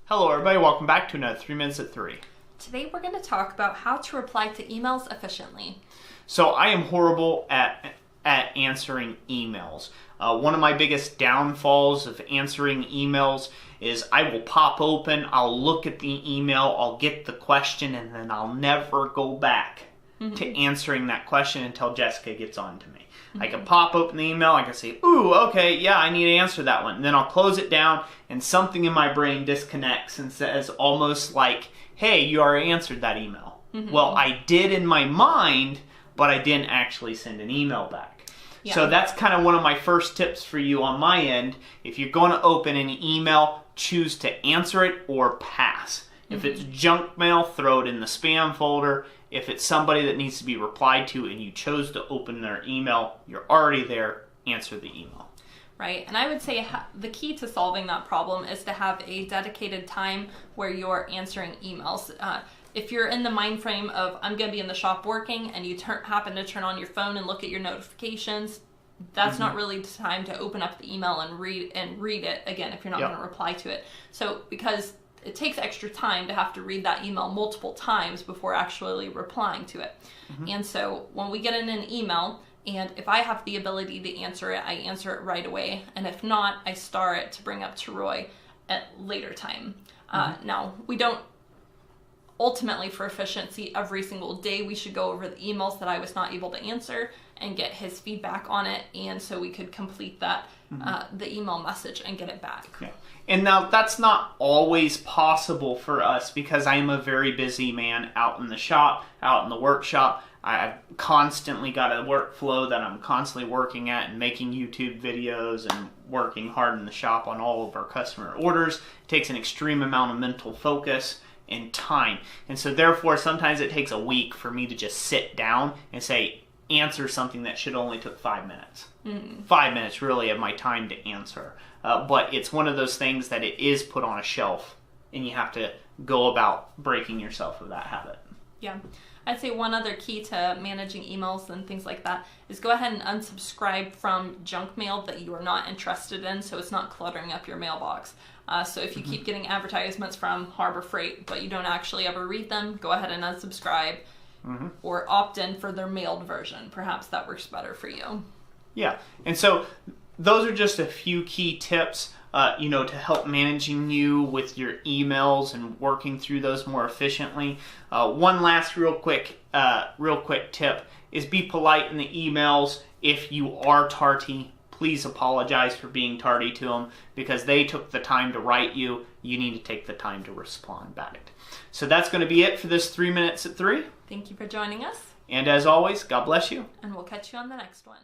Hello everybody, welcome back to another 3 Minutes at 3. Today we're going to talk about how to reply to emails efficiently. So I am horrible at answering emails. One of my biggest downfalls of answering emails is I will pop open, I'll look at the email, I'll get the question, and then I'll never go back to answering that question until Jessica gets on to me. I can pop open the email, I can say, ooh, okay, yeah, I need to answer that one. And then I'll close it down, and something in my brain disconnects and says almost like, hey, you already answered that email. Well, I did in my mind, but I didn't actually send an email back. Yeah. So that's kind of one of my first tips for you on my end. If you're going to open an email, choose to answer it or pass. If it's junk mail, throw it in the spam folder. If it's somebody that needs to be replied to and you chose to open their email, you're already there, answer the email. Right, and I would say the key to solving that problem is to have a dedicated time where you're answering emails. If you're in the mind frame of, I'm going to be in the shop working, and you happen to turn on your phone and look at your notifications, that's not really the time to open up the email and read it again if you're not going to reply to it. So because it takes extra time to have to read that email multiple times before actually replying to it. And so when we get in an email, and if I have the ability to answer it, I answer it right away. And if not, I star it to bring up to Roy at later time. Now, we don't, ultimately for efficiency, every single day we should go over the emails that I was not able to answer and get his feedback on it. And so we could complete that, the email message and get it back. Yeah. And now that's not always possible for us because I am a very busy man out in the shop, out in the workshop. I've constantly got a workflow that I'm constantly working at and making YouTube videos and working hard in the shop on all of our customer orders. It takes an extreme amount of mental focus and time. And so therefore sometimes it takes a week for me to just sit down and say, answer something that should only took 5 minutes. 5 minutes really of my time to answer. But it's one of those things that it is put on a shelf and you have to go about breaking yourself of that habit. Yeah. I'd say one other key to managing emails and things like that is go ahead and unsubscribe from junk mail that you are not interested in so it's not cluttering up your mailbox. So if you keep getting advertisements from Harbor Freight but you don't actually ever read them, go ahead and unsubscribe or opt in for their mailed version. Perhaps that works better for you. Yeah, and so those are just a few key tips to help managing you with your emails and working through those more efficiently. One last real quick tip is be polite in the emails. If you are tardy, please apologize for being tardy to them because they took the time to write you. You need to take the time to respond back. So that's going to be it for this 3 Minutes at 3. Thank you for joining us. And as always, God bless you. And we'll catch you on the next one.